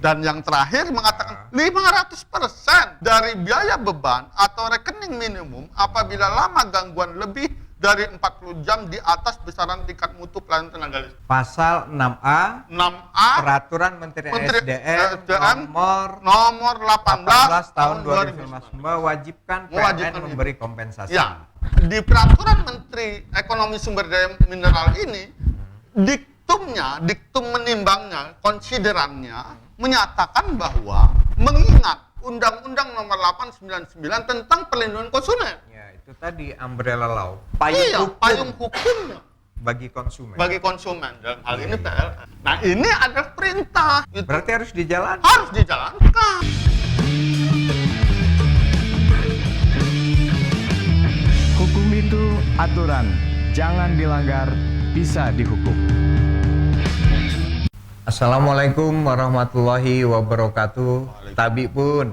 Dan yang terakhir mengatakan 500% dari biaya beban atau rekening minimum apabila lama gangguan lebih dari 40 jam di atas besaran tingkat mutu pelayanan tenaga listrik. Pasal 6A 6A Peraturan Menteri SDM nomor 18 tahun 2015 mewajibkan PLN memberi kompensasi. Ya, di Peraturan Menteri Ekonomi Sumber Daya Mineral ini diktum menimbangnya, konsiderannya menyatakan bahwa mengingat Undang-Undang Nomor 899 tentang Perlindungan Konsumen. Ya, itu tadi umbrella law, payung hukumnya bagi konsumen. Bagi konsumen dalam hal ini PLN. Nah, ini adalah perintah. Itu berarti harus dijalankan. harus dijalankan. Hukum itu aturan, jangan dilanggar, bisa dihukum. Assalamualaikum warahmatullahi wabarakatuh. Tabi pun,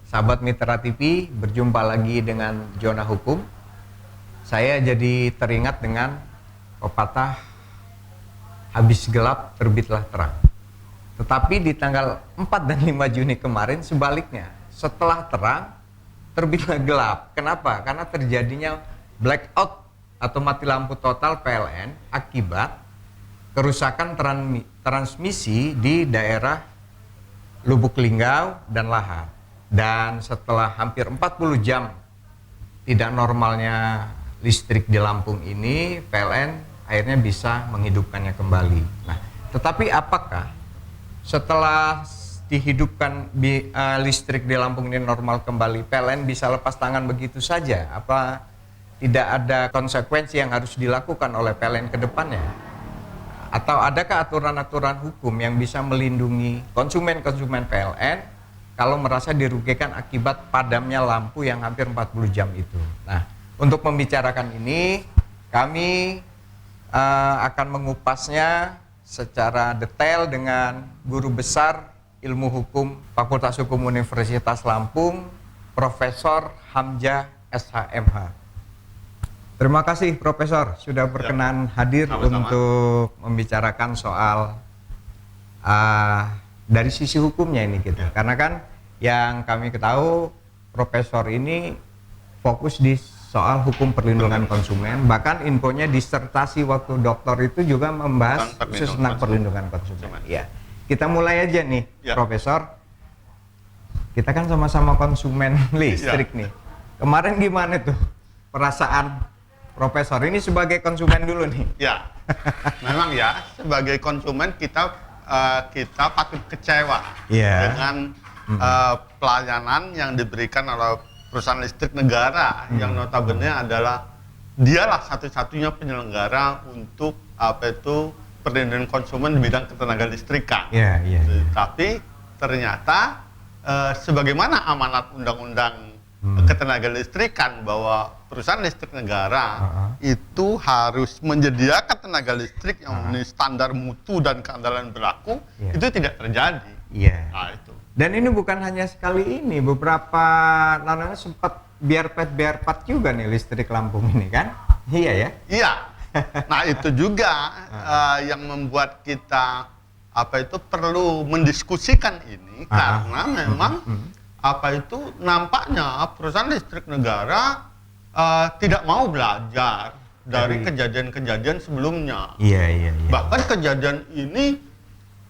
sahabat Mitra TV, berjumpa lagi dengan Zona Hukum. Saya jadi teringat dengan pepatah habis gelap terbitlah terang. Tetapi di tanggal 4 dan 5 Juni kemarin sebaliknya, setelah terang terbitlah gelap. Kenapa? Karena terjadinya blackout atau mati lampu total PLN akibat kerusakan transmisi di daerah Lubuk Linggau dan Lahar. Dan setelah hampir 40 jam tidak normalnya listrik di Lampung ini, PLN akhirnya bisa menghidupkannya kembali. Nah, tetapi apakah setelah dihidupkan listrik di Lampung ini normal kembali, PLN bisa lepas tangan begitu saja? Apa tidak ada konsekuensi yang harus dilakukan oleh PLN ke depannya? Atau adakah aturan-aturan hukum yang bisa melindungi konsumen-konsumen PLN kalau merasa dirugikan akibat padamnya lampu yang hampir 40 jam itu? Nah, untuk membicarakan ini, kami akan mengupasnya secara detail dengan Guru Besar Ilmu Hukum Fakultas Hukum Universitas Lampung, Profesor Hamzah SHMH. Terima kasih Profesor sudah berkenan hadir untuk membicarakan soal dari sisi hukumnya ini gitu. Karena kan yang kami ketahui Profesor ini fokus di soal hukum perlindungan konsumen, bahkan infonya disertasi waktu doktor itu juga membahas khusus tentang perlindungan konsumen. Ya, kita mulai aja nih, Profesor. Kita kan sama-sama konsumen listrik nih. Kemarin gimana tuh perasaan Profesor ini sebagai konsumen dulu nih? Ya, memang ya sebagai konsumen kita patut kecewa dengan pelayanan yang diberikan oleh perusahaan listrik negara yang notabene adalah dialah satu-satunya penyelenggara untuk perlindungan konsumen di bidang ketenaga listrikan. Tapi ternyata sebagaimana amanat undang-undang ketenaga listrikan bahwa perusahaan listrik negara itu harus menyediakan tenaga listrik yang memenuhi standar mutu dan keandalan berlaku, itu tidak terjadi. Nah, itu. Dan ini bukan hanya sekali ini, beberapa namanya sempat biarpet juga nih listrik Lampung ini kan? Iya ya? Iya. Nah, itu juga yang membuat kita perlu mendiskusikan ini karena memang nampaknya perusahaan listrik negara tidak mau belajar dari kejadian-kejadian sebelumnya. Bahkan kejadian ini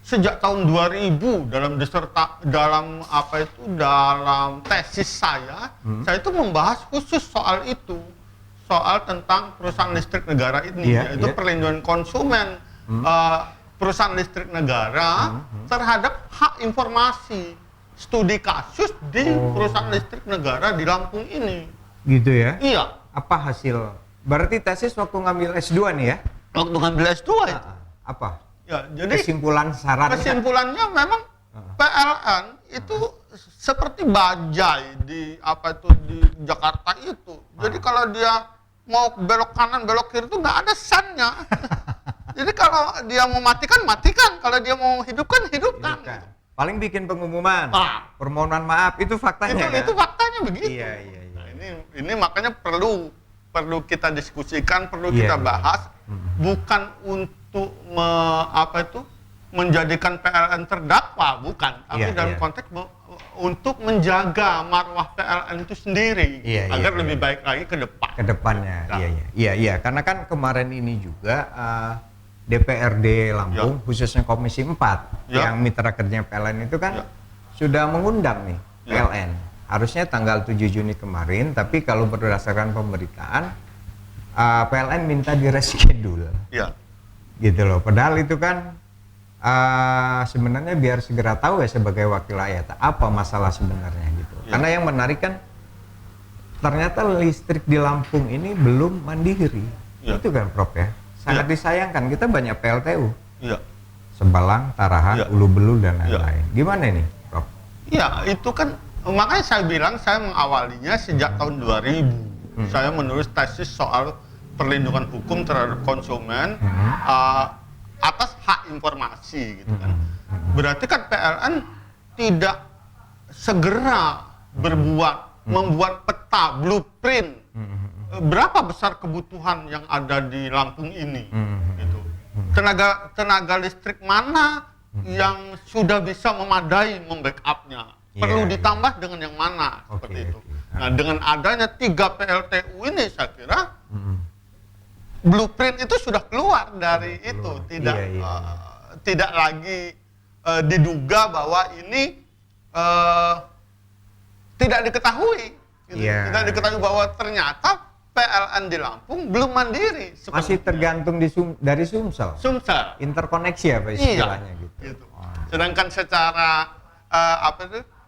sejak tahun 2000 dalam tesis saya itu membahas khusus soal itu, soal tentang perusahaan listrik negara ini, yaitu perlindungan konsumen perusahaan listrik negara terhadap hak informasi. Studi kasus di perusahaan listrik negara di Lampung ini. Gitu ya? Iya. Apa hasil? Berarti tesis waktu ngambil S2 nih ya? Waktu ngambil S2 itu. Apa? Ya, jadi kesimpulannya memang PLN itu seperti bajai di Jakarta itu. Jadi kalau dia mau belok kanan, belok kiri itu nggak ada sennya. Jadi kalau dia mau matikan, kalau dia mau hidupkan. Paling bikin pengumuman, permohonan maaf, itu faktanya. Itu faktanya begitu. Iya. Nah, ini makanya perlu kita diskusikan, perlu kita bahas, bukan untuk menjadikan PLN terdakwa, bukan, tapi dalam konteks untuk menjaga marwah PLN itu sendiri agar lebih baik lagi ke depan. Ke depannya, iya. Karena kan kemarin ini juga DPRD Lampung, khususnya Komisi 4 yang mitra kerja PLN itu kan sudah mengundang nih PLN. Harusnya tanggal 7 Juni kemarin, tapi kalau berdasarkan pemberitaan PLN minta direschedule. Gitu loh. Padahal itu kan sebenarnya biar segera tahu ya sebagai wakil rakyat apa masalah sebenarnya gitu. Karena yang menarik kan ternyata listrik di Lampung ini belum mandiri. Itu kan Prof ya. Sangat disayangkan, kita banyak PLTU. Sebalang, Tarahan, Ulu Belu dan lain-lain. Gimana ini, Prof? Iya, itu kan makanya saya bilang saya mengawalinya sejak tahun 2000. Saya menulis tesis soal perlindungan hukum terhadap konsumen atas hak informasi gitu kan. Berarti kan PLN tidak segera membuat peta, blueprint berapa besar kebutuhan yang ada di Lampung ini gitu. Tenaga listrik mana yang sudah bisa memadai membackup-nya, perlu ditambah dengan yang mana, seperti itu. Nah, dengan adanya 3 PLTU ini saya kira blueprint itu sudah keluar dari itu, tidak lagi diduga bahwa ini tidak diketahui, gitu. Tidak diketahui bahwa ternyata PLN di Lampung belum mandiri. Masih tergantung dari Sumsel. Interkoneksi apa istilahnya gitu. Sedangkan secara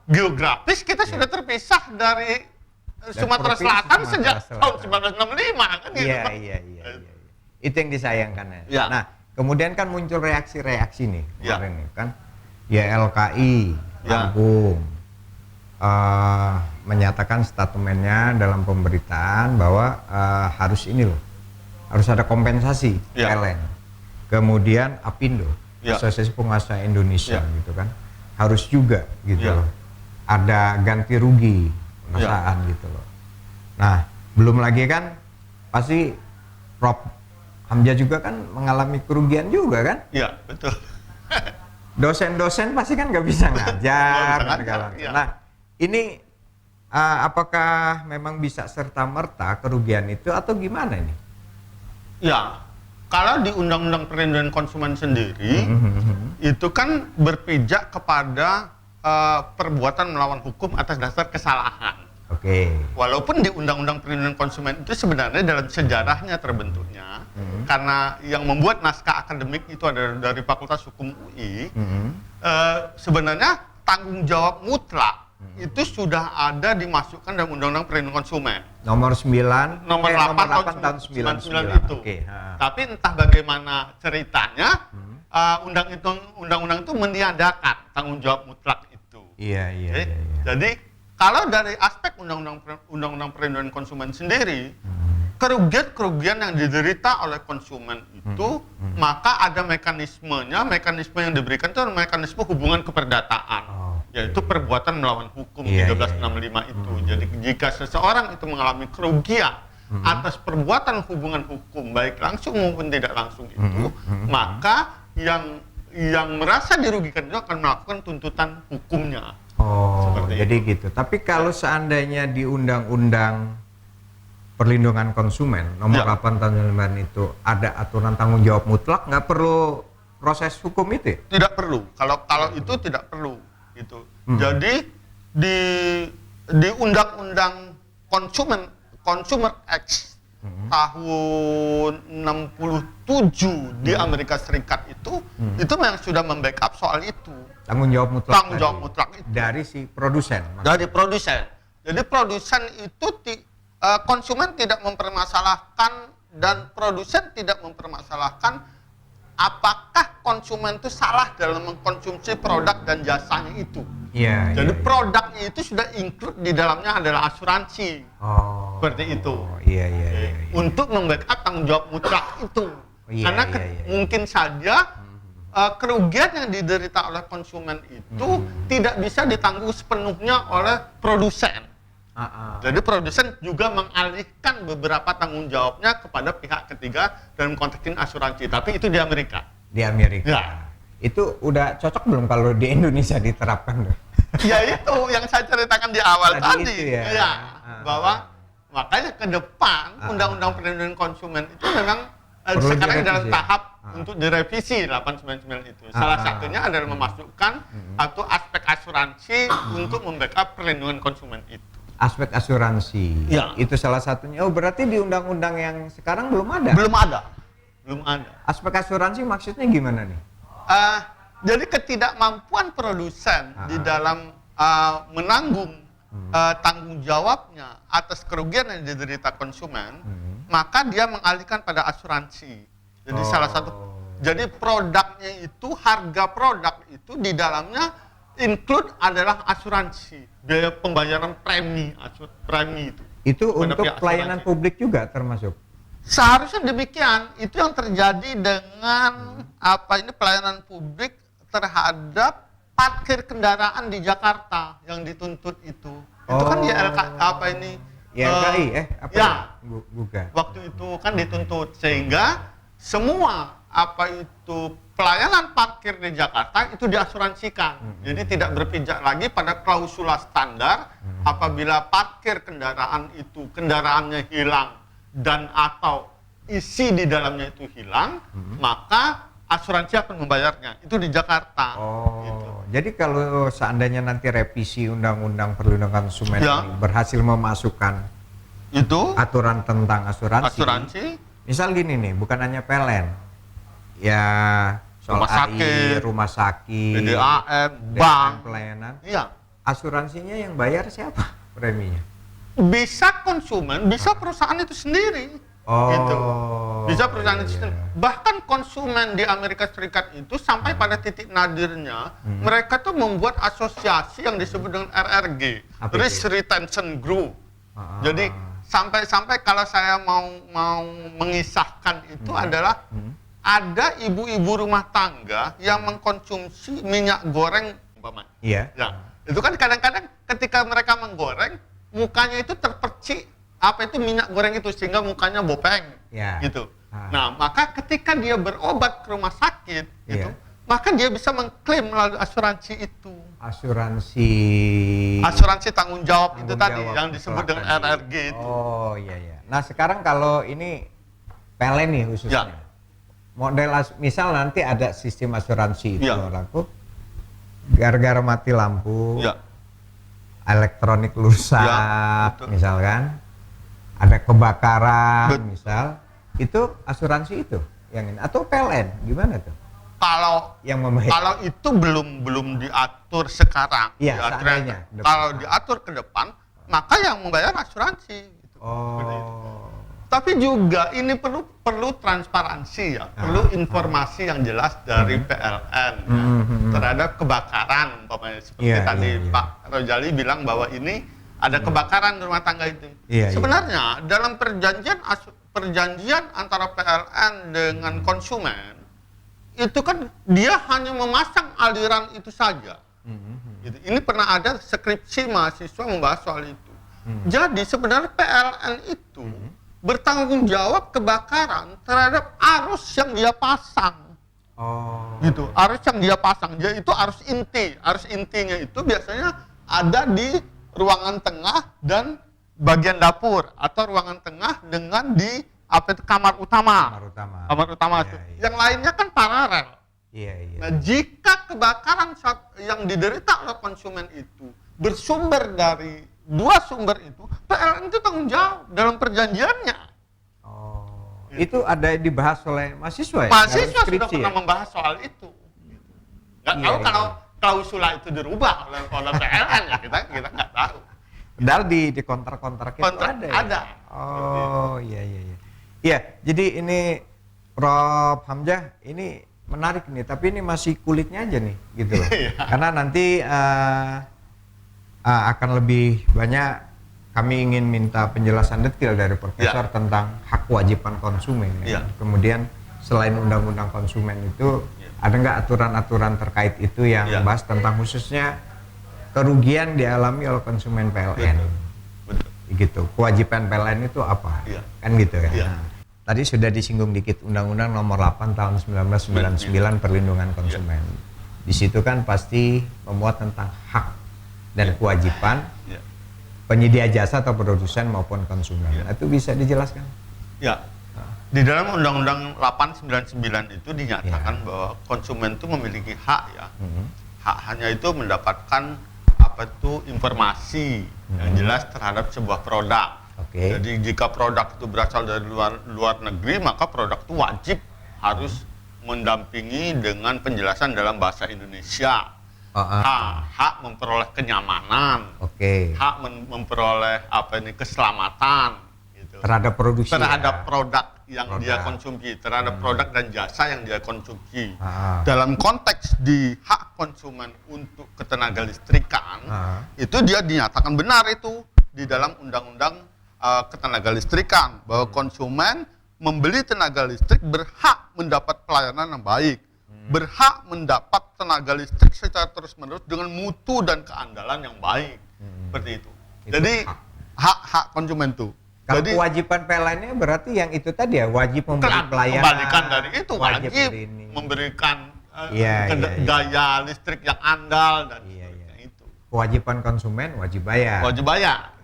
geografis kita sudah terpisah dari Sumatera Selatan sejak tahun 1965 kan gitu. Iya. Itu yang disayangkan ya. Nah, kemudian kan muncul reaksi-reaksi nih kemarin nih kan. YLKI Lampung menyatakan statementnya dalam pemberitaan bahwa harus ada kompensasi PLN. Kemudian Apindo, Asosiasi Pengusaha Indonesia gitu kan, harus juga gitu loh. Ada ganti rugi perusahaan gitu loh. Nah, belum lagi kan pasti Prof Hamzah juga kan mengalami kerugian juga kan? Iya, betul. Dosen-dosen pasti kan nggak bisa ngajar. Nah, ini apakah memang bisa serta-merta kerugian itu atau gimana ini? Ya, kalau di Undang-Undang Perlindungan Konsumen sendiri, itu kan berpijak kepada perbuatan melawan hukum atas dasar kesalahan. Walaupun di Undang-Undang Perlindungan Konsumen itu sebenarnya dalam sejarahnya terbentuknya, karena yang membuat naskah akademik itu ada dari Fakultas Hukum UI, sebenarnya tanggung jawab mutlak itu sudah ada dimasukkan dalam Undang-Undang Perlindungan Konsumen. Nomor 8 tahun 99 itu. Tapi entah bagaimana ceritanya, undang-undang itu meniadakan tanggung jawab mutlak itu. Jadi kalau dari aspek Undang-Undang Perlindungan Konsumen sendiri, kerugian yang diderita oleh konsumen itu, maka ada mekanismenya. Mekanisme yang diberikan itu mekanisme hubungan keperdataan, yaitu perbuatan melawan hukum 1365 itu. Jadi jika seseorang itu mengalami kerugian atas perbuatan hubungan hukum baik langsung maupun tidak langsung itu, maka yang merasa dirugikan itu akan melakukan tuntutan hukumnya. Jadi itu. Gitu. Tapi kalau seandainya di Undang-Undang Perlindungan Konsumen nomor 8 tahun 99 itu ada aturan tanggung jawab mutlak, nggak perlu proses hukum itu? Tidak perlu. Kalau itu tidak perlu gitu. Jadi di Undang-Undang Consumer Act tahun 67 di Amerika Serikat itu memang sudah membackup soal itu. Tanggung jawab mutlak itu dari si produsen. Dari produsen. Jadi produsen itu konsumen tidak mempermasalahkan dan produsen tidak mempermasalahkan apakah konsumen itu salah dalam mengkonsumsi produk dan jasanya itu. Jadi produknya itu sudah include di dalamnya adalah asuransi. Seperti itu. Untuk membackup tanggung jawab mutlak itu. Karena mungkin saja kerugian yang diderita oleh konsumen itu tidak bisa ditanggung sepenuhnya oleh produsen. Jadi produsen juga mengalihkan beberapa tanggung jawabnya kepada pihak ketiga dalam konteks ini asuransi. Tapi itu di Amerika. Itu udah cocok belum kalau di Indonesia diterapkan tuh? Ya itu yang saya ceritakan di awal tadi, itu ya. Ya, bahwa makanya ke depan Undang-Undang Perlindungan Konsumen itu memang sekarang dalam tahap untuk direvisi 899 itu. Salah satunya adalah memasukkan atau aspek asuransi untuk membackup perlindungan konsumen itu. Aspek asuransi, ya. Itu salah satunya. Oh berarti di undang-undang yang sekarang belum ada? Belum ada. Aspek asuransi maksudnya gimana nih? Jadi ketidakmampuan produsen di dalam menanggung tanggung jawabnya atas kerugian yang diderita konsumen, maka dia mengalihkan pada asuransi. Jadi salah satu, jadi produknya itu, harga produk itu di dalamnya include adalah asuransi, biaya pembayaran premi itu. Itu untuk pelayanan publik juga termasuk? Seharusnya demikian. Itu yang terjadi dengan pelayanan publik terhadap parkir kendaraan di Jakarta yang dituntut itu. Itu kan di YLKI bukan. Waktu itu kan dituntut sehingga semua pelayanan parkir di Jakarta itu diasuransikan. Jadi tidak berpijak lagi pada klausula standar apabila parkir kendaraan itu kendaraannya hilang dan atau isi di dalamnya itu hilang, maka asuransi akan membayarnya. Itu di Jakarta. Gitu. Jadi kalau seandainya nanti revisi Undang-Undang Perlindungan Konsumen ini berhasil memasukkan itu aturan tentang asuransi. Misal gini nih, bukan hanya PLN, ya soal rumah sakit, PDAM, bank, pelayanan. Iya. Asuransinya yang bayar siapa preminya? Bisa konsumen, bisa perusahaan itu sendiri. Gitu. Bisa perusahaan itu sendiri. Bahkan konsumen di Amerika Serikat itu sampai pada titik nadirnya, mereka tuh membuat asosiasi yang disebut dengan RRG, Risk Retention Group. Jadi sampai kalau saya mau mengisahkan itu adalah ada ibu-ibu rumah tangga yang mengkonsumsi minyak goreng umpamanya. Iya. Ya. Itu kan kadang-kadang ketika mereka menggoreng mukanya itu terpercik minyak goreng itu sehingga mukanya bopeng. Ya. Gitu. Nah, maka ketika dia berobat ke rumah sakit itu, maka dia bisa mengklaim melalui asuransi itu. Asuransi tanggung jawab itu tadi yang disebut dengan RRG itu. Oh iya. Nah sekarang kalau ini PLN nih khususnya, model misal nanti ada sistem asuransi itu laku, gara-gara mati lampu, elektronik rusak, misalkan ada kebakaran, misal itu asuransi itu yang ini atau PLN gimana tuh? Kalau itu belum diatur sekarang, seandainya kalau diatur ke depan, maka yang membayar asuransi. Gitu. Tapi juga ini perlu transparansi ya, perlu informasi yang jelas dari PLN terhadap kebakaran, seperti tadi Pak Rojali bilang bahwa ini ada kebakaran di rumah tangga itu. Sebenarnya dalam perjanjian antara PLN dengan konsumen itu kan dia hanya memasang aliran itu saja. Gitu. Ini pernah ada skripsi mahasiswa membahas soal itu. Jadi sebenarnya PLN itu bertanggung jawab kebakaran terhadap arus yang dia pasang. Gitu. Arus yang dia pasang, yaitu arus inti. Arus intinya itu biasanya ada di ruangan tengah dan bagian dapur atau ruangan tengah dengan di kamar utama. Yang lainnya kan paralel. Nah, jika kebakaran yang diderita oleh konsumen itu bersumber dari dua sumber itu, PLN itu tanggung jawab dalam perjanjiannya. Itu ada dibahas oleh mahasiswa ya? Mahasiswa sudah pernah membahas soal itu. Nggak tahu kalau klausula itu dirubah oleh PLN ya, kita nggak tahu. Padahal di kontrak-kontrak itu ada. Iya. Iya, jadi ini Prof. Hamzah ini menarik nih, tapi ini masih kulitnya aja nih, gitu loh. Karena nanti akan lebih banyak kami ingin minta penjelasan detail dari Profesor tentang hak kewajiban konsumen. Kemudian selain undang-undang konsumen itu, ada nggak aturan-aturan terkait itu yang membahas tentang khususnya kerugian dialami oleh konsumen PLN. Betul. Gitu. Kewajiban PLN itu apa? Kan gitu ya. Tadi sudah disinggung dikit Undang-Undang Nomor 8 Tahun 1999 Perlindungan Konsumen. Di situ kan pasti memuat tentang hak dan kewajiban penyedia jasa atau produsen maupun konsumen. Itu bisa dijelaskan? Ya. Di dalam Undang-Undang 899 itu dinyatakan bahwa konsumen itu memiliki hak ya. Hak hanya itu mendapatkan informasi yang jelas terhadap sebuah produk. Jadi jika produk itu berasal dari luar negeri, maka produk itu wajib harus mendampingi dengan penjelasan dalam bahasa Indonesia. Hak memperoleh kenyamanan, hak memperoleh keselamatan gitu. Terhadap produksi, terhadap produk yang dia konsumsi, terhadap produk dan jasa yang dia konsumsi. Dalam konteks di hak konsumen untuk ketenaga listrikan, itu dia dinyatakan benar itu di dalam Undang-Undang ketenaga listrikan bahwa konsumen membeli tenaga listrik berhak mendapat pelayanan yang baik, berhak mendapat tenaga listrik secara terus-menerus dengan mutu dan keandalan yang baik, seperti itu. Jadi hak konsumen itu. Kalau kewajiban PLN-nya berarti yang itu tadi ya, wajib memberi pelayanan. Kembalikan dari itu wajib memberikan gaya listrik yang andal dan itu. Kewajiban konsumen wajib bayar. Wajib bayar.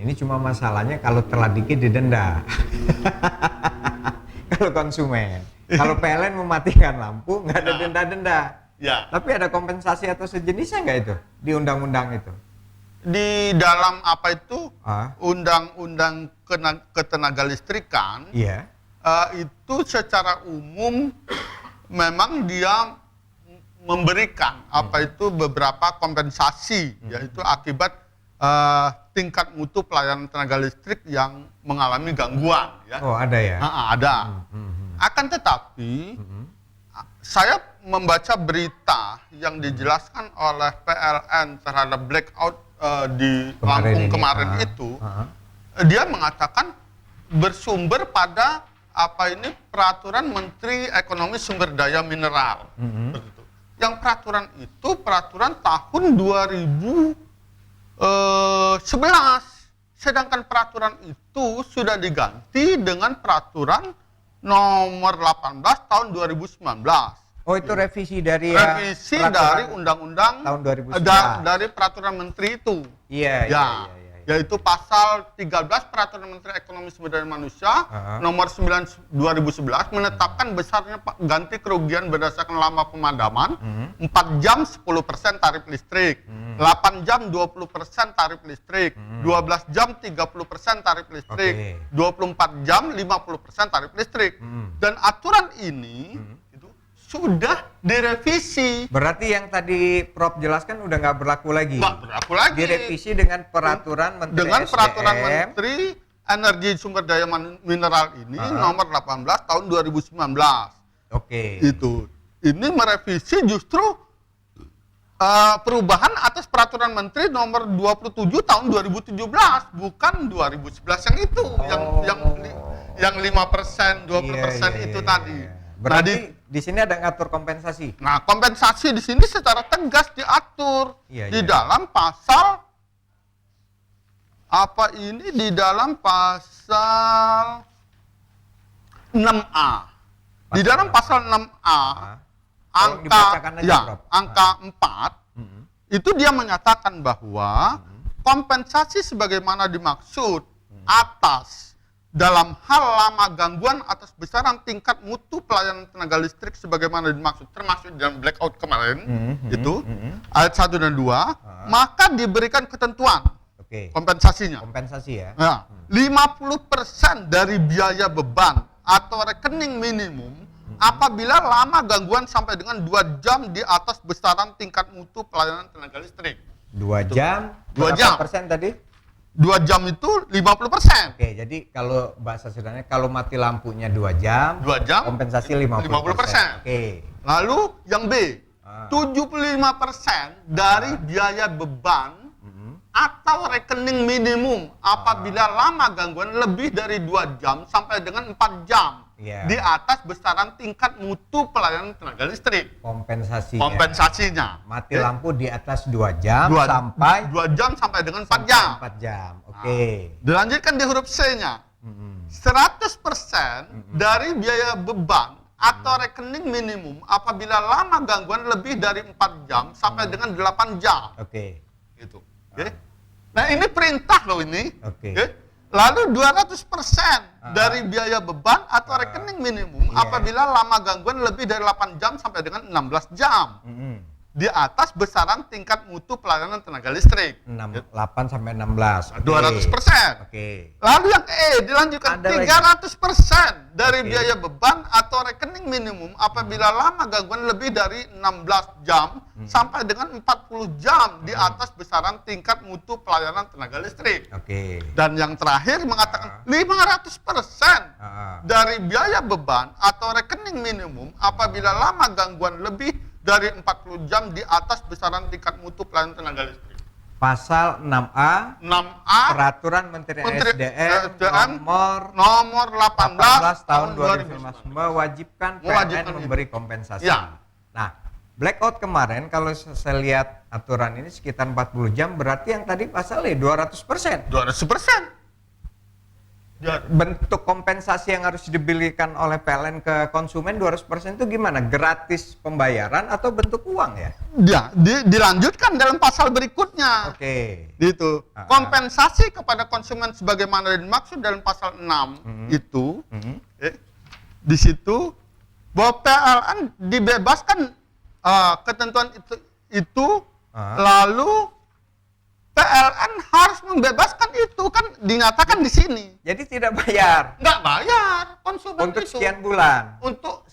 Ini cuma masalahnya kalau telat dikit didenda. Kalau konsumen, kalau PLN mematikan lampu nggak ada denda-denda. Ya. Tapi ada kompensasi atau sejenisnya nggak itu di undang-undang itu? Di dalam Undang-Undang Ketenaga Listrikan, itu secara umum memang dia memberikan beberapa kompensasi, yaitu akibat tingkat mutu pelayanan tenaga listrik yang mengalami gangguan. Ya. Oh, ada ya? Ada. Akan tetapi, saya membaca berita yang dijelaskan oleh PLN terhadap blackout di Lampung kemarin itu, dia mengatakan bersumber pada peraturan Menteri Ekonomi Sumber Daya Mineral. Yang peraturan itu peraturan tahun 2011, sedangkan peraturan itu sudah diganti dengan peraturan nomor 18 tahun 2019. Oh, itu revisi dari dari undang-undang tahun 2009. Dari peraturan menteri itu. Iya. Yaitu pasal 13 peraturan Menteri Ekonomi Sumber Daya Manusia nomor 9 2011 menetapkan besarnya ganti kerugian berdasarkan lama pemadaman 4 jam 10% tarif listrik, 8 jam 20% tarif listrik, 12 jam 30% tarif listrik, 24 jam 50% tarif listrik. Dan aturan ini sudah direvisi. Berarti yang tadi Prof jelaskan udah nggak berlaku lagi? Nggak berlaku lagi. Direvisi dengan peraturan Menteri Peraturan Menteri Energi Sumber Daya Mineral ini nomor 18 tahun 2019. Itu. Ini merevisi justru perubahan atas peraturan Menteri nomor 27 tahun 2017, bukan 2011 yang itu, yang 5%, 20% itu tadi. Berarti di sini ada ngatur kompensasi. Nah, kompensasi di sini secara tegas diatur di dalam pasal di dalam pasal 6A. Di dalam pasal 6A angka 4 itu dia menyatakan bahwa kompensasi sebagaimana dimaksud atas dalam hal lama gangguan atas besaran tingkat mutu pelayanan tenaga listrik sebagaimana dimaksud termasuk dalam blackout kemarin ayat 1 dan 2 maka diberikan ketentuan kompensasinya. Kompensasi ya. 50% dari biaya beban atau rekening minimum apabila lama gangguan sampai dengan 2 jam di atas besaran tingkat mutu pelayanan tenaga listrik. 2 jam? 2 jam. Persen tadi? 2 jam itu 50%. Jadi kalau bahasa sederhananya kalau mati lampunya 2 jam, kompensasi 50%. Lalu yang B, 75% dari biaya beban atau rekening minimum apabila lama gangguan lebih dari 2 jam sampai dengan 4 jam di atas besaran tingkat mutu pelayanan tenaga listrik. Kompensasinya. Mati lampu di atas 2 jam sampai 2 jam sampai dengan 4 jam. 4 jam. Dilanjutkan di huruf C-nya. 100% dari biaya beban atau rekening minimum apabila lama gangguan lebih dari 4 jam sampai dengan 8 jam. Oke. Gitu. Oke. Nah, ini perintah loh ini. Oke. Oke. Lalu 200% dari biaya beban atau rekening minimum apabila lama gangguan lebih dari 8 jam sampai dengan 16 jam. Di atas besaran tingkat mutu pelayanan tenaga listrik. 8 sampai 16. 200%. Oke. Lalu yang dilanjutkan Ada 300% dari biaya beban atau rekening minimum apabila lama gangguan lebih dari 16 jam sampai dengan 40 jam di atas besaran tingkat mutu pelayanan tenaga listrik. Oke. Dan yang terakhir mengatakan 500% dari biaya beban atau rekening minimum apabila lama gangguan lebih dari 40 jam di atas besaran tingkat mutu pelayanan tenaga listrik. Pasal 6A 6A Peraturan Menteri SDM nomor 18 tahun 2015 mewajibkan PLN memberi kompensasi. Ya. Nah, blackout kemarin kalau saya lihat aturan ini sekitar 40 jam, berarti yang tadi pasalnya 200%. 200%. Bentuk kompensasi yang harus diberikan oleh PLN ke konsumen 200% itu gimana? Gratis pembayaran atau bentuk uang ya? Ya, dilanjutkan dalam pasal berikutnya. Oke. Gitu. Kompensasi kepada konsumen sebagaimana dimaksud dalam pasal 6 itu di situ bahwa PLN dibebaskan ketentuan itu lalu PLN harus membebaskan itu, kan dinyatakan di sini. Jadi tidak bayar. Nggak bayar konsumen untuk itu. Sekian bulan. Untuk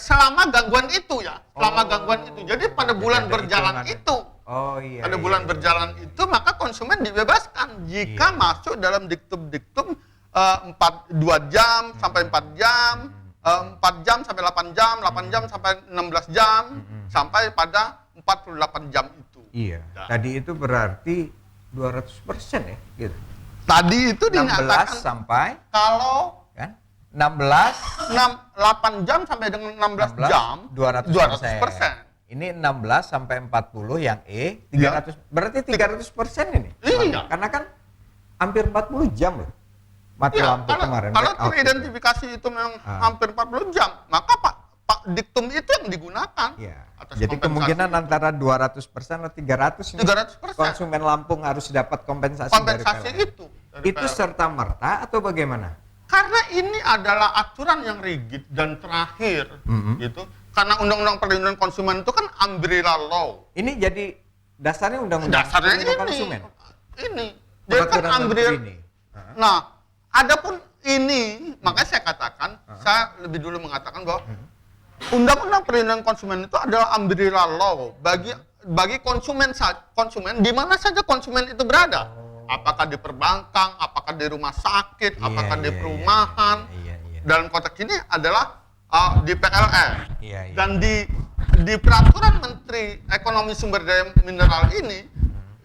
selama gangguan itu ya, selama gangguan itu. Jadi pada bulan berjalan itu. Pada bulan berjalan itu maka konsumen dibebaskan jika masuk dalam diktum-diktum 2 jam sampai 4 jam, 4 jam sampai 8 jam, 8 jam sampai 16 jam, sampai pada 48 jam itu. Iya. Tadi itu berarti 200% ya, gitu. Tadi itu 16 dinyatakan sampai kalau kan 16 8 jam sampai dengan 16 jam 200%. Ini 16 sampai 40 yang 300. Berarti 300% ini. Iya. Karena kan hampir 40 jam loh. Mati lampu kemarin. Kalau teridentifikasi itu memang hampir 40 jam, maka Pak diktum itu yang digunakan. Iya. kompensasi. Jadi kemungkinan antara 200% atau 300 ini 300%. konsumen Lampung harus dapat kompensasi dari PLN. itu. Itu serta merta atau bagaimana? Karena ini adalah aturan yang rigid dan terakhir, gitu. Karena Undang-Undang Perlindungan Konsumen itu kan umbrella law. Ini jadi dasarnya Undang-Undang Dasarnya Perlindungan Konsumen. Ini. Dia kan umbrella. Nah, adapun ini, makanya saya katakan, saya lebih dulu mengatakan bahwa Undang-Undang Perlindungan Konsumen itu adalah umbrella law bagi konsumen di mana saja konsumen itu berada. Apakah di perbankan, apakah di rumah sakit, apakah di perumahan. Dalam konteks ini adalah di PLN. Dan di peraturan Menteri Ekonomi Sumber Daya Mineral ini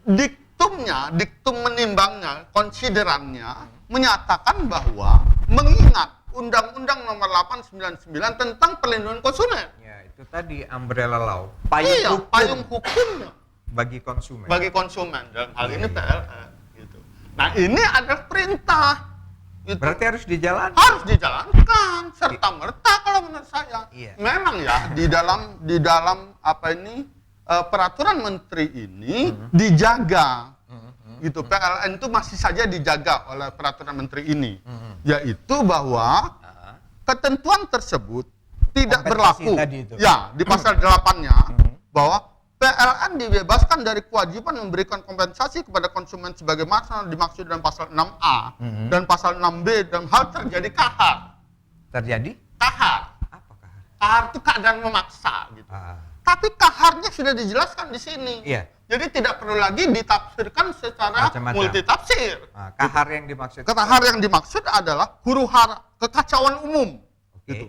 diktum menimbangnya, konsiderannya menyatakan bahwa mengingat Undang-Undang Nomor 899 tentang Perlindungan Konsumen. Ya, itu tadi umbrella law. Payung hukumnya bagi konsumen. Bagi konsumen dalam hal ini PLN gitu. Nah, ini adalah perintah. Gitu. Berarti harus dijalankan. Harus dijalankan serta merta kalau menurut saya. Memang ya di dalam apa ini peraturan menteri ini dijaga. Gitu. PLN itu masih saja dijaga oleh peraturan menteri ini, yaitu bahwa ketentuan tersebut tidak berlaku. Ya, di pasal 8-nya bahwa PLN dibebaskan dari kewajiban memberikan kompensasi kepada konsumen sebagaimana dimaksud dalam pasal 6A dan pasal 6B dalam hal terjadi kahar. Terjadi? Kahar. Apa kahar? Kahar itu keadaan memaksa gitu. Tapi kaharnya sudah dijelaskan di sini. Iya. Jadi tidak perlu lagi ditafsirkan secara multitafsir. Kahar yang dimaksud. Kahar yang dimaksud adalah huru-hara, kekacauan umum. Gitu.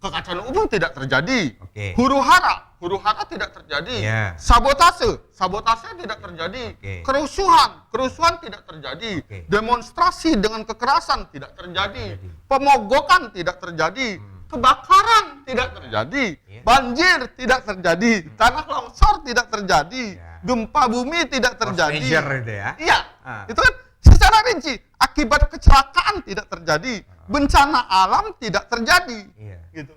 Kekacauan umum tidak terjadi. Huru-hara tidak terjadi. Sabotase tidak terjadi. Kerusuhan tidak terjadi. Demonstrasi dengan kekerasan tidak terjadi. Pemogokan tidak terjadi. Kebakaran tidak terjadi. Banjir tidak terjadi. Tanah longsor tidak terjadi. Gempa bumi tidak terjadi. Itu ya? Iya. Itu kan secara secara rinci, akibat kecelakaan tidak terjadi, bencana alam tidak terjadi. Gitu.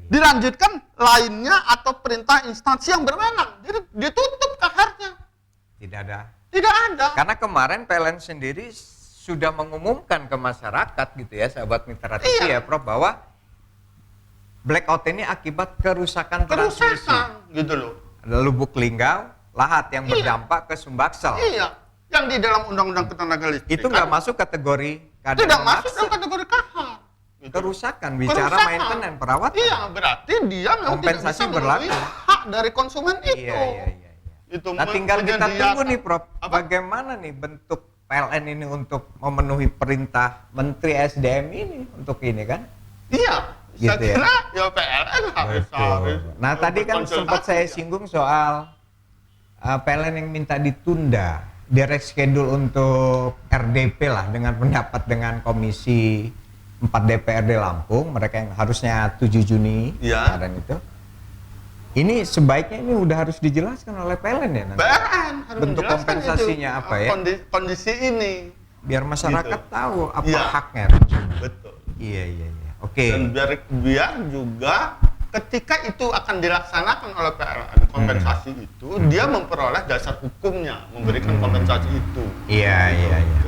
Dilanjutkan lainnya atau perintah instansi yang berwenang. Jadi ditutup kaharnya. Tidak ada. Karena kemarin PLN sendiri sudah mengumumkan ke masyarakat gitu ya, sahabat mitra TV ya, Prof, bahwa blackout ini akibat kerusakan transmisi. Gitu loh. Ada Lubuk Linggau, Lahat yang berdampak ke Sumbaksel. Iya. Yang di dalam Undang-Undang Ketenagalistrikan. Itu nggak masuk kategori keadaan tidak masuk memaksa. dalam kategori kahar. Gitu. Kerusakan, bicara maintenance, perawatan. Iya, berarti dia memang kompensasi tidak bisa berlaku. memenuhi hak dari konsumen itu. Iya. Itu Nah, tinggal kita menyediakan- tunggu nih, Prof. Bagaimana nih bentuk PLN ini untuk memenuhi perintah Menteri SDM ini untuk ini kan? Iya. Gitu Saya ya? kira ya PLN harus. Nah, tadi kan sempat saya singgung soal PLN yang minta ditunda, direct schedule untuk RDP lah dengan pendapat dengan Komisi 4 DPRD Lampung, mereka yang harusnya 7 Juni kemarin itu. Ini sebaiknya ini udah harus dijelaskan oleh PLN ya nanti. PLN harus bentuk menjelaskan kompensasinya itu, apa ya? Kondisi ini. Biar masyarakat tahu apa haknya. Betul. Iya. Oke. Dan biar juga ketika itu akan dilaksanakan oleh PLN kompensasi itu, dia memperoleh dasar hukumnya memberikan kompensasi itu. Iya.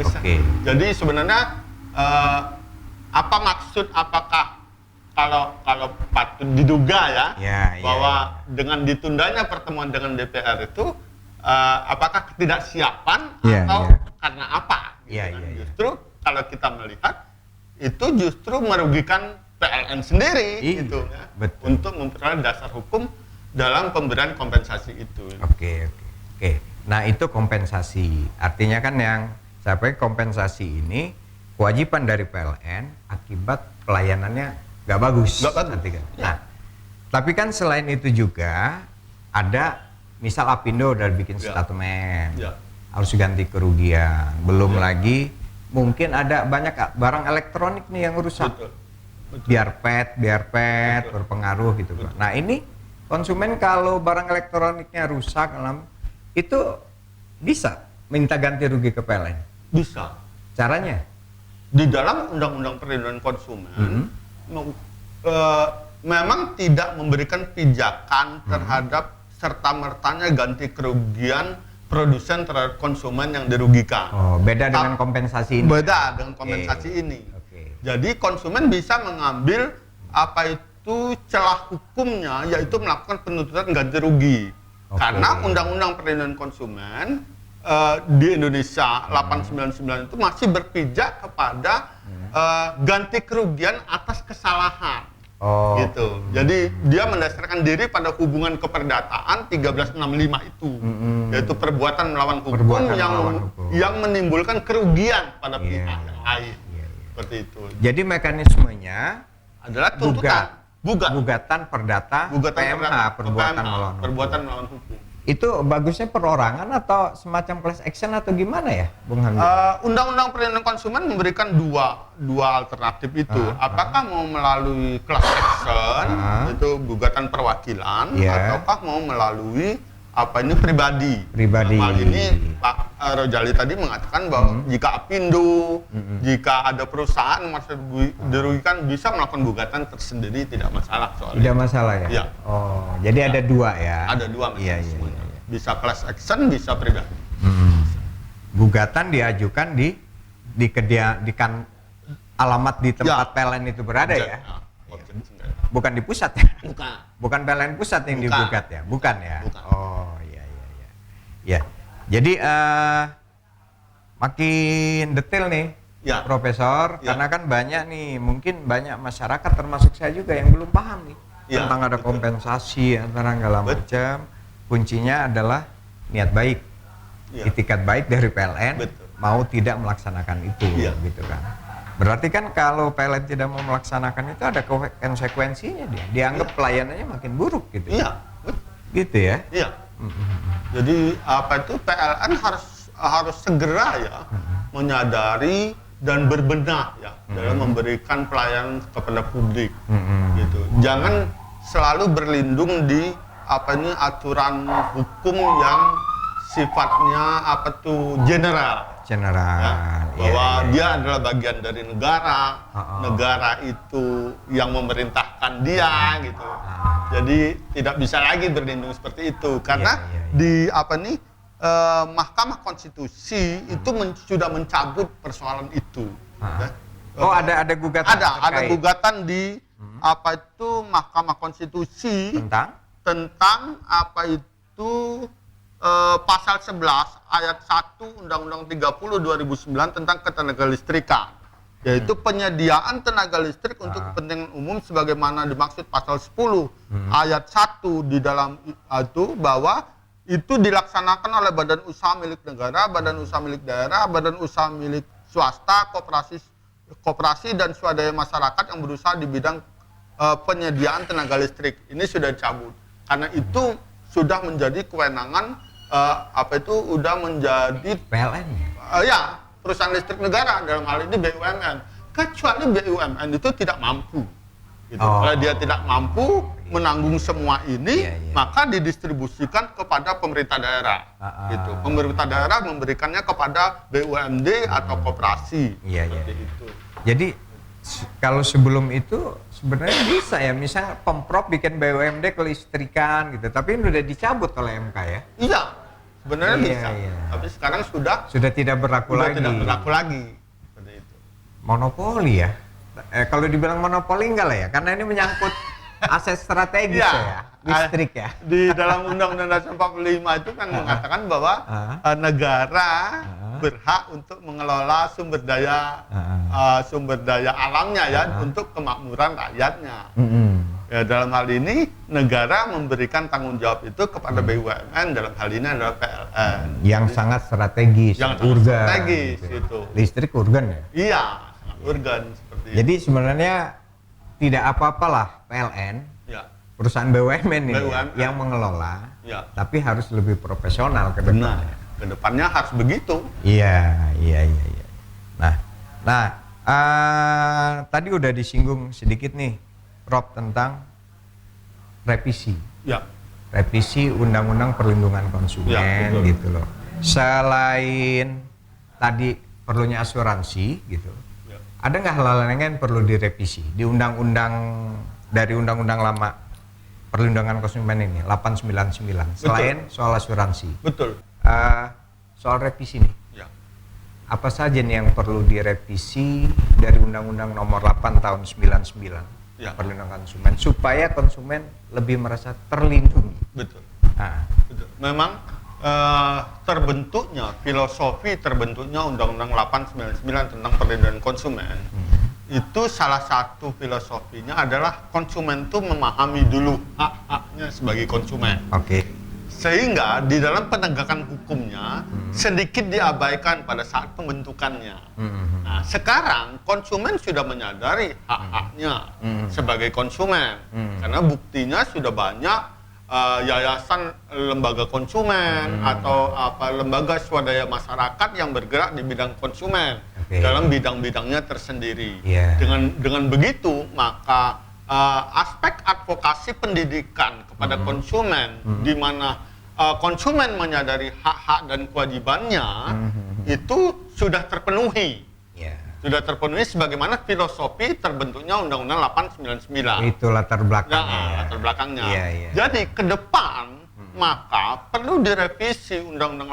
Oke. Jadi sebenarnya apa maksud, apakah kalau patut diduga bahwa dengan ditundanya pertemuan dengan DPR itu apakah ketidaksiapan atau karena apa? Justru kalau kita melihat itu justru merugikan PLN sendiri gitu ya, untuk memperoleh dasar hukum dalam pemberian kompensasi itu. Oke. Nah, itu kompensasi. Artinya kan yang saya pakai kompensasi ini kewajiban dari PLN akibat pelayanannya nggak bagus. Nanti kan. Nah, tapi kan selain itu juga ada misal Apindo udah bikin statement, harus ganti kerugian. Belum lagi mungkin ada banyak barang elektronik nih yang rusak. Biar pet berpengaruh gitu. Nah, ini konsumen kalau barang elektroniknya rusak itu bisa minta ganti rugi ke PLN. Bisa. Caranya? Di dalam Undang-Undang Perlindungan Konsumen memang tidak memberikan pijakan terhadap serta-mertanya ganti kerugian produsen terhadap konsumen yang dirugikan. Oh, beda dengan kompensasi ini. Beda dengan kompensasi ini. Jadi konsumen bisa mengambil apa itu celah hukumnya, yaitu melakukan penuntutan ganti rugi. Karena Undang-Undang Perlindungan Konsumen di Indonesia 899 itu masih berpijak kepada ganti kerugian atas kesalahan. Gitu. Jadi dia mendasarkan diri pada hubungan keperdataan 1365 itu, yaitu perbuatan melawan hukum yang menimbulkan kerugian pada pihak yang lain. Seperti itu. Jadi mekanismenya adalah tuntutan, gugatan perdata, PMH, perbuatan melawan hukum. Itu bagusnya perorangan atau semacam class action atau gimana ya, Bung Hamid? Undang-Undang Perlindungan Konsumen memberikan dua alternatif itu. Apakah mau melalui class action, itu gugatan perwakilan, ataukah mau melalui pribadi. Hal ini Pak Rojali tadi mengatakan bahwa jika Apindo, jika ada perusahaan merasa dirugikan bisa melakukan gugatan tersendiri, tidak masalah soalnya. Tidak masalah ya? Iya. Oh, jadi ada dua ya? Ada dua. Iya. Bisa class action, bisa pribadi. Gugatan diajukan di alamat di tempat PLN itu berada ya? Bukan di pusat ya? Bukan PLN pusat yang digugat ya? Bukan ya? Oh iya. Jadi makin detail nih Profesor, karena kan banyak nih, mungkin banyak masyarakat termasuk saya juga yang belum paham nih tentang ada kompensasi antara segala macam. Kuncinya adalah niat baik, itikat baik dari PLN, mau tidak melaksanakan itu, gitu kan. Berarti kan kalau PLN tidak mau melaksanakan itu ada konsekuensinya, dianggap pelayanannya makin buruk gitu. Iya. Gitu ya. Iya. Jadi PLN harus segera menyadari dan berbenah dalam memberikan pelayanan kepada publik. Gitu. Jangan selalu berlindung di aturan hukum yang sifatnya general. Bahwa dia adalah bagian dari negara. Negara itu yang memerintahkan dia gitu. Jadi tidak bisa lagi berlindung seperti itu karena di Mahkamah Konstitusi itu sudah mencabut persoalan itu. Ada gugatan. Ada gugatan di Mahkamah Konstitusi tentang pasal 11 ayat 1 Undang-Undang 30 2009 tentang ketenagalistrikan, yaitu penyediaan tenaga listrik untuk kepentingan umum sebagaimana dimaksud pasal 10 ayat 1 di dalam itu, bahwa itu dilaksanakan oleh badan usaha milik negara, badan usaha milik daerah, badan usaha milik swasta, koperasi dan swadaya masyarakat yang berusaha di bidang penyediaan tenaga listrik. Ini sudah dicabut karena itu sudah menjadi kewenangan udah menjadi PLN. Perusahaan listrik negara, dalam hal ini BUMN. Kecuali BUMN itu tidak mampu. Gitu. Kalau dia tidak mampu menanggung semua ini, maka didistribusikan kepada pemerintah daerah. Gitu. Pemerintah daerah memberikannya kepada BUMD atau koperasi. Seperti itu. Jadi kalau sebelum itu sebenarnya bisa ya, misalnya Pemprov bikin BUMD kelistrikan gitu, tapi ini udah dicabut oleh MK ya? Iya, sebenarnya bisa. Tapi sekarang sudah tidak berlaku lagi. Tidak berlaku lagi. Seperti itu. Monopoli ya? Kalau dibilang monopoli enggak lah ya, karena ini menyangkut aset strategis listrik ya. Di dalam Undang-Undang Dasar 45 itu kan mengatakan bahwa negara berhak untuk mengelola sumber daya alamnya untuk kemakmuran rakyatnya. Ya, dalam hal ini negara memberikan tanggung jawab itu kepada BUMN, dalam hal ini adalah PLN. Yang sangat strategis, strategis gitu. Listrik urgen ya? Iya, sangat urgen seperti itu. Jadi sebenarnya tidak apa-apalah PLN, perusahaan BUMN ini yang mengelola, tapi harus lebih profesional ke depannya. Kedepannya harus begitu. Iya. Nah, tadi udah disinggung sedikit nih, Prof, tentang revisi. Revisi Undang-Undang Perlindungan Konsumen gitu loh. Selain tadi perlunya asuransi gitu, ada nggak hal-hal lain yang perlu direvisi di dari undang-undang lama Perlindungan Konsumen ini 899 selain soal asuransi? Betul. Soal revisi nih, apa saja nih yang perlu direvisi dari Undang-Undang Nomor 8 Tahun 99 Perlindungan Konsumen supaya konsumen lebih merasa terlindungi? Betul. Betul. Memang filosofi terbentuknya Undang-Undang 899 tentang perlindungan konsumen itu salah satu filosofinya adalah konsumen itu memahami dulu hak-haknya sebagai konsumen. Sehingga di dalam penegakan hukumnya sedikit diabaikan pada saat pembentukannya. Nah, sekarang konsumen sudah menyadari hak-haknya sebagai konsumen karena buktinya sudah banyak yayasan lembaga konsumen atau lembaga swadaya masyarakat yang bergerak di bidang konsumen dalam bidang-bidangnya tersendiri. Dengan begitu maka aspek advokasi pendidikan kepada konsumen di mana konsumen menyadari hak-hak dan kewajibannya itu sudah terpenuhi. Sudah terpenuhi sebagaimana filosofi terbentuknya Undang-Undang 899. Itu latar belakangnya. Latar belakangnya. Jadi ke depan maka perlu direvisi Undang-Undang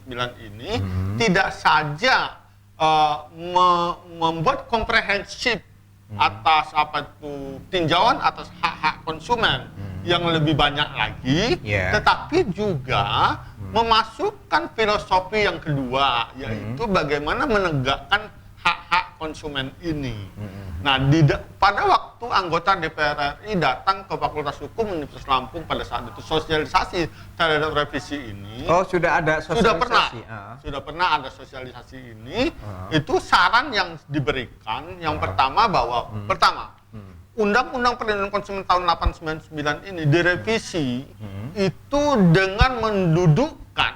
899 ini tidak saja membuat komprehensif atas tinjauan atas hak-hak konsumen yang lebih banyak lagi, tetapi juga memasukkan filosofi yang kedua, yaitu bagaimana menegakkan hak-hak konsumen ini. Nah, pada waktu anggota DPR RI datang ke Fakultas Hukum Universitas Lampung pada saat itu sosialisasi terhadap revisi ini. Sudah ada sosialisasi. Sudah pernah ada sosialisasi ini. Itu saran yang diberikan yang pertama bahwa Undang-Undang Perlindungan Konsumen tahun 899 ini direvisi itu dengan mendudukkan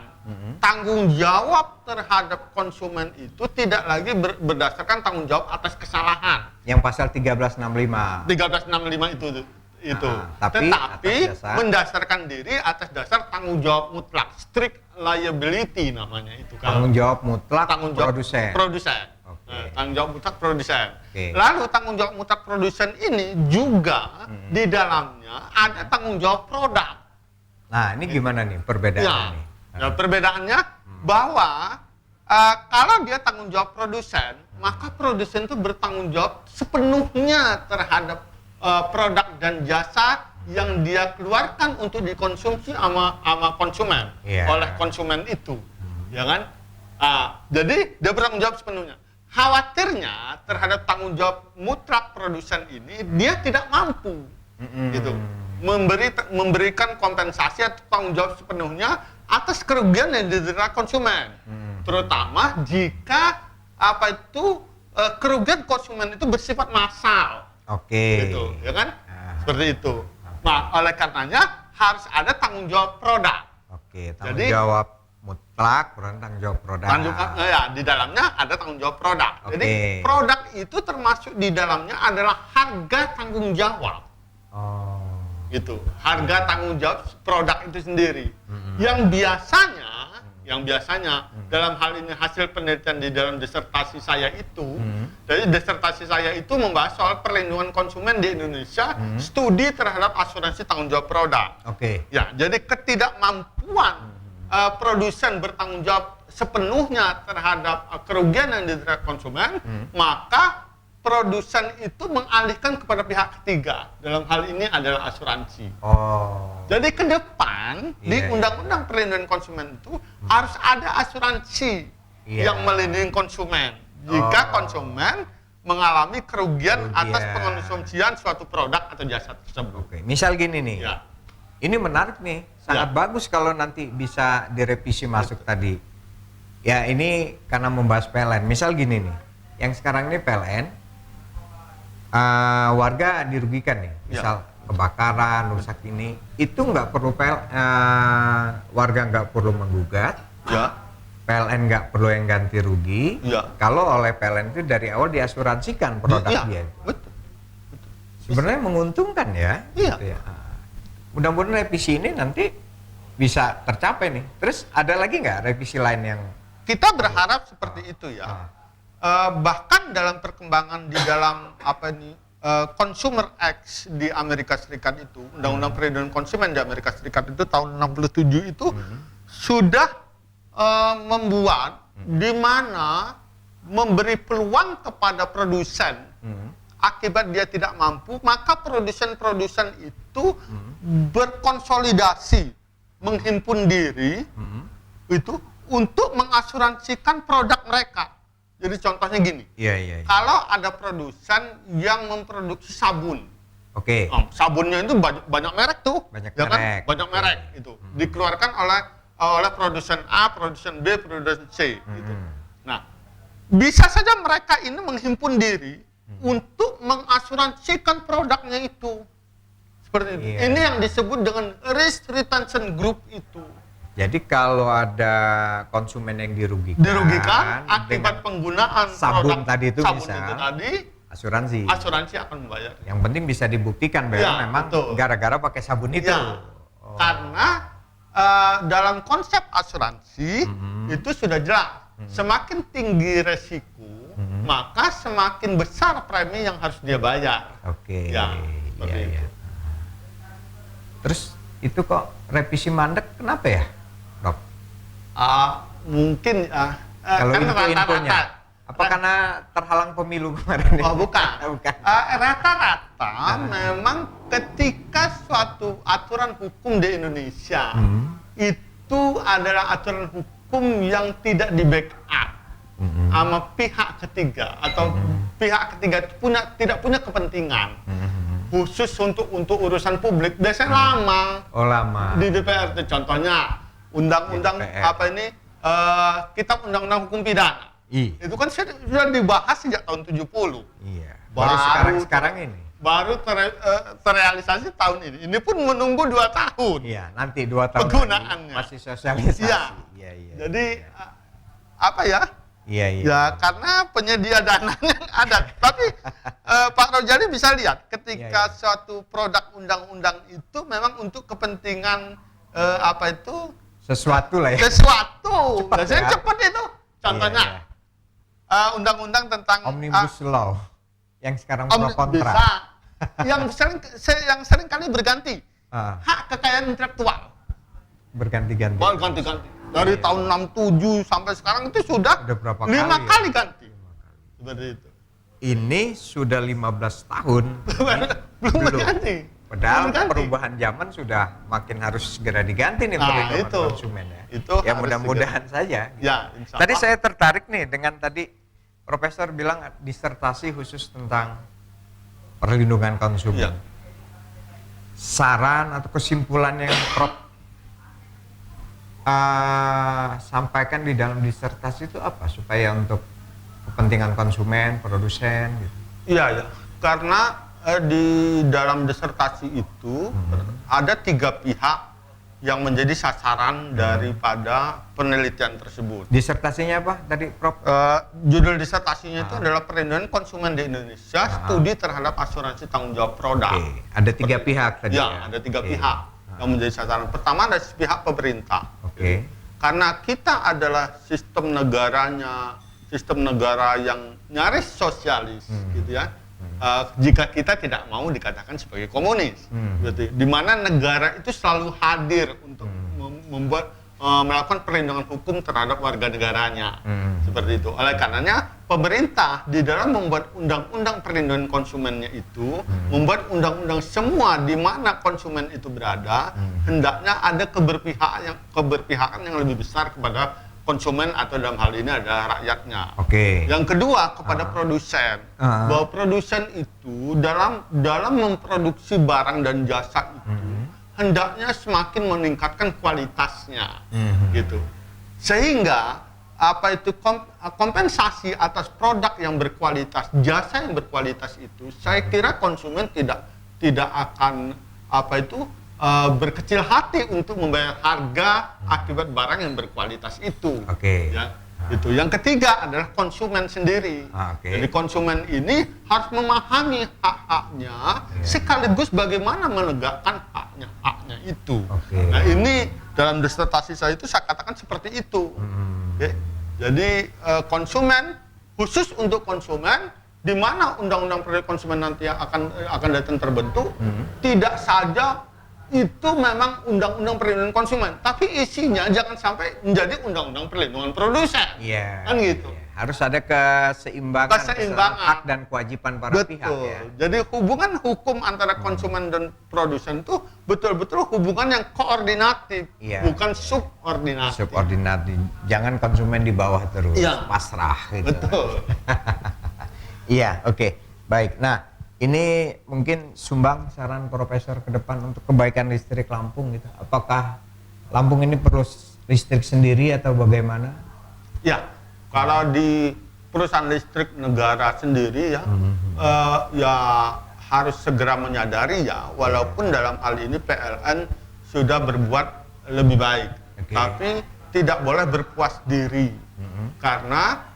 tanggung jawab terhadap konsumen itu tidak lagi berdasarkan tanggung jawab atas kesalahan. Yang pasal 1365. 1365 itu itu. Tapi Tetapi mendasarkan diri atas dasar tanggung jawab mutlak, strict liability namanya itu. Tanggung jawab mutlak produsen. Okay. Tanggung jawab mutlak produsen. Okay. Lalu tanggung jawab mutlak produsen ini juga di dalamnya ada tanggung jawab produk. Nah, ini gimana nih perbedaannya? Ya, perbedaannya bahwa kalau dia tanggung jawab produsen, maka produsen itu bertanggung jawab sepenuhnya terhadap produk dan jasa yang dia keluarkan untuk dikonsumsi sama konsumen, oleh konsumen itu, ya kan? Jadi dia bertanggung jawab sepenuhnya. Khawatirnya terhadap tanggung jawab mutlak produsen ini dia tidak mampu, gitu, memberikan kompensasi atau tanggung jawab sepenuhnya atas kerugian yang diderita konsumen, terutama jika kerugian konsumen itu bersifat massal. Gitu, ya kan? Seperti itu. Nah, oleh karenanya harus ada tanggung jawab produk. Tanggung jawab mutlak, tanggung jawab produk. Di dalamnya ada tanggung jawab produk. Jadi produk itu termasuk di dalamnya adalah harga tanggung jawab. Gitu. Harga tanggung jawab produk itu sendiri. Yang biasanya dalam hal ini hasil penelitian di dalam disertasi saya itu, jadi disertasi saya itu membahas soal perlindungan konsumen di Indonesia, studi terhadap asuransi tanggung jawab produk. Ya, jadi ketidakmampuan produsen bertanggung jawab sepenuhnya terhadap kerugian yang diderita konsumen, maka produsen itu mengalihkan kepada pihak ketiga. Dalam hal ini adalah asuransi. Jadi ke depan di Undang-Undang Perlindungan Konsumen itu harus ada asuransi yang melindungi konsumen jika konsumen mengalami kerugian atas pengonsumsian suatu produk atau jasa tersebut. Misal gini nih, ini menarik nih, sangat bagus kalau nanti bisa direvisi masuk tadi. Ya ini karena membahas PLN. Misal gini nih, yang sekarang ini PLN, warga dirugikan nih, misal kebakaran, rusak ini, itu nggak perlu warga nggak perlu menggugat, PLN nggak perlu yang ganti rugi, kalau oleh PLN itu dari awal diasuransikan produk dia. Betul. Sebenarnya menguntungkan ya. Gitu ya. Mudah-mudahan revisi ini nanti bisa tercapai nih. Terus ada lagi nggak revisi lain yang kita berharap seperti itu ya. Bahkan dalam perkembangan di dalam Consumer Act di Amerika Serikat itu, Undang-Undang Perlindungan Konsumen di Amerika Serikat itu tahun 67 itu sudah membuat di mana memberi peluang kepada produsen akibat dia tidak mampu, maka produsen-produsen itu berkonsolidasi, menghimpun diri itu untuk mengasuransikan produk mereka. Jadi contohnya gini, kalau ada produsen yang memproduksi sabun, sabunnya itu banyak merek tuh, banyak merek itu dikeluarkan oleh produsen A, produsen B, produsen C. Gitu. Nah, bisa saja mereka ini menghimpun diri untuk mengasuransikan produknya itu, seperti itu. Ini yang disebut dengan risk retention group itu. Jadi kalau ada konsumen yang dirugikan akibat penggunaan sabun tadi itu asuransi akan membayar. Yang penting bisa dibuktikan bahwa memang gara-gara pakai sabun itu. Karena dalam konsep asuransi itu sudah jelas, semakin tinggi resiko, maka semakin besar premi yang harus dia bayar. Itu. Terus itu kok revisi mandek kenapa ya, Prof? Mungkin kalau infonya apa karena terhalang pemilu kemarin? Bukan. Rata-rata memang ketika suatu aturan hukum di Indonesia itu adalah aturan hukum yang tidak di backup sama pihak ketiga atau pihak ketiga itu tidak punya kepentingan khusus untuk urusan publik, biasanya lama di DPR. Contohnya undang-undang Kitab Undang-Undang Hukum Pidana. Itu kan sudah dibahas sejak tahun 70. Baru sekarang ini. Baru terrealisasi tahun ini. Ini pun menunggu 2 tahun. Nanti 2 tahun penggunaannya. Masih sosialisasi. Jadi Iya, iya. Ya karena penyedia dananya ada. Tapi Pak Rojali bisa lihat ketika Iya, iya. suatu produk undang-undang itu memang untuk kepentingan Sesuatu lah ya. sesuatu. Cepat Biasanya ya. cepat itu. Contohnya Iya, iya. undang-undang tentang Omnibus Law yang sekarang pro bisa. kontra. yang sering kali berganti. Ah, Hak kekayaan intelektual. berganti-ganti. Ganti-ganti. Dari tahun 67 sampai sekarang itu sudah Udah berapa 5 kali ya? kali ganti. Seperti itu. Ini sudah 15 tahun. Belum berganti. Padahal Belum ganti. perubahan zaman sudah makin harus segera diganti nih Nah, perlindungan itu. konsumen ya. Itu Ya harus mudah-mudahan saja. Ya, insya Tadi Allah. saya tertarik nih dengan tadi Profesor bilang disertasi khusus tentang perlindungan konsumen. Ya. Saran atau kesimpulan yang Prof sampaikan di dalam disertasi itu apa supaya untuk kepentingan konsumen, produsen gitu. Iya, ya. Karena di dalam disertasi itu ada 3 pihak yang menjadi sasaran daripada penelitian tersebut. Disertasinya apa tadi Prof? Judul disertasinya itu adalah perlindungan konsumen di Indonesia, studi terhadap asuransi tanggung jawab produk. Oke, ada 3 pihak tadi ya. Ya, ada 3 Oke. pihak yang menjadi sasaran. Pertama ada pihak pemerintah. Oke. Karena kita adalah sistem negaranya, sistem negara yang nyaris sosialis, gitu ya. Jika kita tidak mau dikatakan sebagai komunis, gitu. Di mana negara itu selalu hadir untuk melakukan perlindungan hukum terhadap warga negaranya, seperti itu. Oleh karenanya pemerintah di dalam membuat undang-undang perlindungan konsumennya itu, membuat undang-undang semua di mana konsumen itu berada, hendaknya ada keberpihakan yang lebih besar kepada konsumen atau dalam hal ini adalah rakyatnya. Oke. Yang kedua kepada produsen, bahwa produsen itu dalam memproduksi barang dan jasa itu hendaknya semakin meningkatkan kualitasnya, gitu. Sehingga kompensasi atas produk yang berkualitas, jasa yang berkualitas itu, saya kira konsumen tidak akan berkecil hati untuk membayar harga akibat barang yang berkualitas itu. Oke. Ya, gitu. Yang ketiga adalah konsumen sendiri. Oke. Jadi konsumen ini harus memahami hak-haknya sekaligus bagaimana menegakkan hak-haknya itu. Oke. Nah, ini dalam disertasi saya itu saya katakan seperti itu. Oke. Jadi konsumen, khusus untuk konsumen, di mana undang-undang perlindungan konsumen nanti yang akan datang terbentuk, tidak saja itu memang undang-undang perlindungan konsumen, tapi isinya jangan sampai menjadi undang-undang perlindungan produsen. Iya. Kan gitu. Iya. Harus ada keseimbangan hak dan kewajiban para pihak ya. Jadi hubungan hukum antara konsumen dan produsen itu betul-betul hubungan yang koordinatif, bukan subordinatif. Subordinatif. Jangan konsumen di bawah terus, pasrah gitu. Betul. Iya, oke. Baik. Nah, ini mungkin sumbang saran Profesor ke depan untuk kebaikan listrik Lampung gitu. Apakah Lampung ini perlu listrik sendiri atau bagaimana? Ya, kalau di perusahaan listrik negara sendiri ya harus segera menyadari ya, walaupun dalam hal ini PLN sudah berbuat lebih baik, tapi tidak boleh berpuas diri karena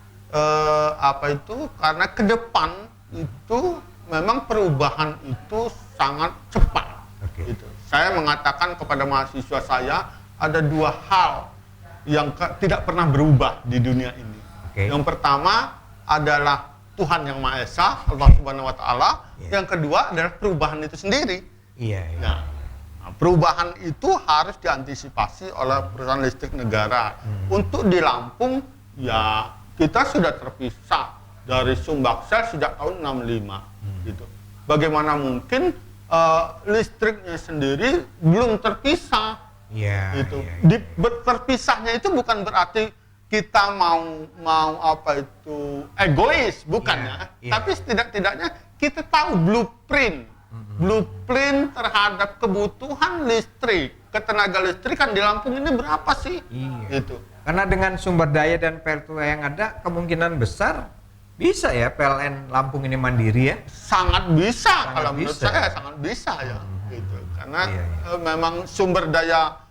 karena ke depan itu memang perubahan itu sangat cepat. Gitu. Saya mengatakan kepada mahasiswa saya ada 2 hal yang tidak pernah berubah di dunia ini. Yang pertama adalah Tuhan yang Maha Esa, Allah Subhanahu wa Ta'ala. Yang kedua adalah perubahan itu sendiri. Nah, perubahan itu harus diantisipasi oleh perusahaan listrik negara. Untuk di Lampung ya kita sudah terpisah dari Sumbaksel sejak tahun 65. Gitu. Bagaimana mungkin listriknya sendiri belum terpisah? Gitu. Terpisahnya itu bukan berarti kita mau egois, bukan ya. Tapi setidak-tidaknya kita tahu blueprint terhadap kebutuhan listrik, ketenaga listrikan di Lampung ini berapa sih? Gitu. Karena dengan sumber daya dan PLTU yang ada, kemungkinan besar bisa ya PLN Lampung ini mandiri ya? Sangat bisa, kalau menurut saya sangat bisa ya. Gitu. Karena memang sumber daya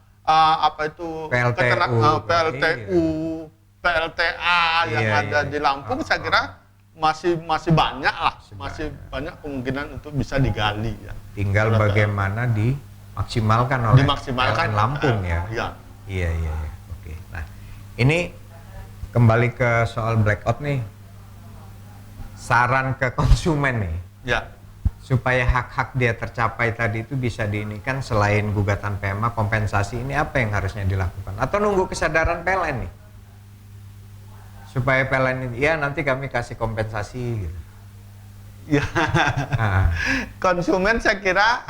PLTU, PLTA yang ada di Lampung, saya kira masih banyak lah, masih banyak kemungkinan untuk bisa digali ya. Tinggal bagaimana dimaksimalkan oleh PLN Lampung ya. Iya. Oke. Nah, ini kembali ke soal blackout nih. Saran ke konsumen nih. Ya. Supaya hak-hak dia tercapai tadi itu bisa diinikan, selain gugatan PMA, kompensasi, ini apa yang harusnya dilakukan? Atau nunggu kesadaran PLN nih? Supaya PLN ini, ya nanti kami kasih kompensasi gitu. Ya, konsumen saya kira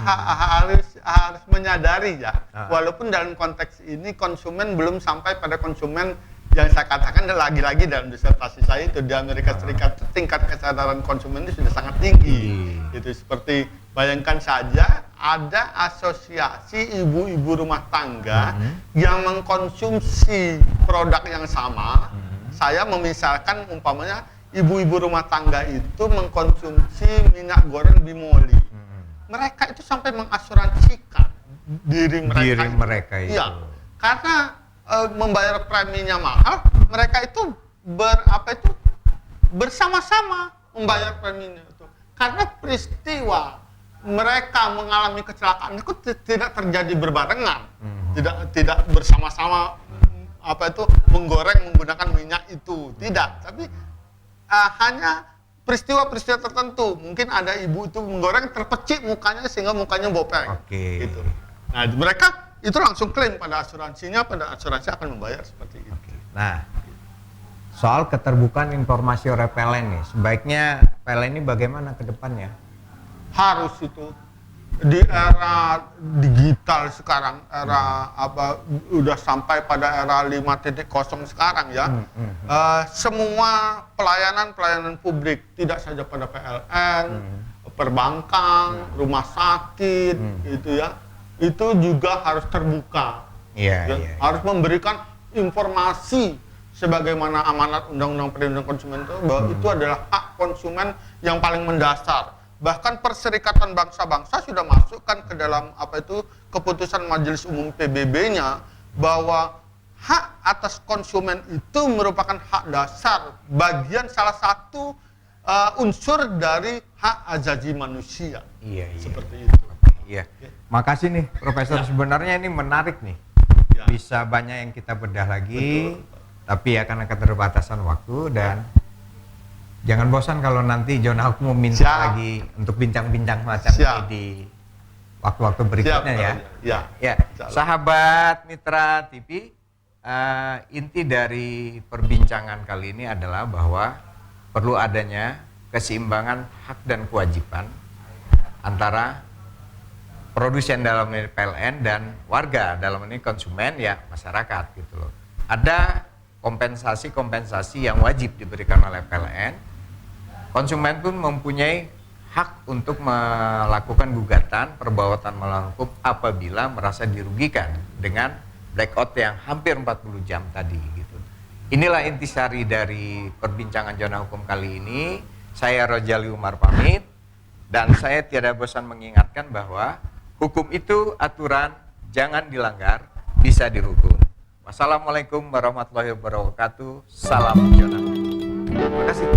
harus menyadari ya, walaupun dalam konteks ini konsumen belum sampai pada konsumen yang saya katakan lagi-lagi dalam disertasi saya itu di Amerika Serikat tingkat kesadaran konsumen itu sudah sangat tinggi. Itu seperti bayangkan saja ada asosiasi ibu-ibu rumah tangga yang mengkonsumsi produk yang sama. Saya memisalkan umpamanya ibu-ibu rumah tangga itu mengkonsumsi minyak goreng Bimoli. Mereka itu sampai mengasuransikan diri mereka itu. Iya, karena membayar preminya mahal, mereka itu bersama-sama membayar preminya itu. Karena peristiwa mereka mengalami kecelakaan itu tidak terjadi berbarengan, tidak bersama-sama menggoreng menggunakan minyak itu, tidak, tapi hanya peristiwa-peristiwa tertentu. Mungkin ada ibu itu menggoreng terpecik mukanya sehingga mukanya bopeng. Gitu. Nah, mereka itu langsung klaim pada asuransinya, pada asuransi akan membayar seperti itu. Nah, soal keterbukaan informasi oleh PLN nih, sebaiknya PLN ini bagaimana ke depannya? Harus itu. Di era digital sekarang, era udah sampai pada era 5.0 sekarang ya. Semua pelayanan publik, tidak saja pada PLN, perbankan, rumah sakit, itu ya, itu juga harus terbuka. Harus memberikan informasi sebagaimana amanat Undang-Undang Perlindungan Konsumen itu, bahwa itu adalah hak konsumen yang paling mendasar. Bahkan Perserikatan Bangsa-Bangsa sudah masukkan ke dalam keputusan Majelis Umum PBB-nya bahwa hak atas konsumen itu merupakan hak dasar, bagian salah satu unsur dari hak asasi manusia. Seperti itu. Makasih nih Profesor, sebenarnya ini menarik nih. Bisa banyak yang kita bedah lagi. Tapi akan keterbatasan waktu, dan jangan bosan kalau nanti Zona Hukum meminta lagi untuk bincang-bincang macam ini di waktu-waktu berikutnya ya. Sahabat Mitra TV, inti dari perbincangan kali ini adalah bahwa perlu adanya keseimbangan hak dan kewajiban antara produsen dalam ini PLN dan warga dalam ini konsumen ya, masyarakat gitu loh. Ada kompensasi yang wajib diberikan oleh PLN. Konsumen pun mempunyai hak untuk melakukan gugatan perbuatan melawan hukum apabila merasa dirugikan dengan blackout yang hampir 40 jam tadi gitu. Inilah intisari dari perbincangan Zona Hukum kali ini. Saya Rojali Umar pamit, dan saya tiada bosan mengingatkan bahwa hukum itu aturan, jangan dilanggar, bisa dihukum. Wassalamualaikum warahmatullahi wabarakatuh. Salam Zona Hukum. Terima kasih.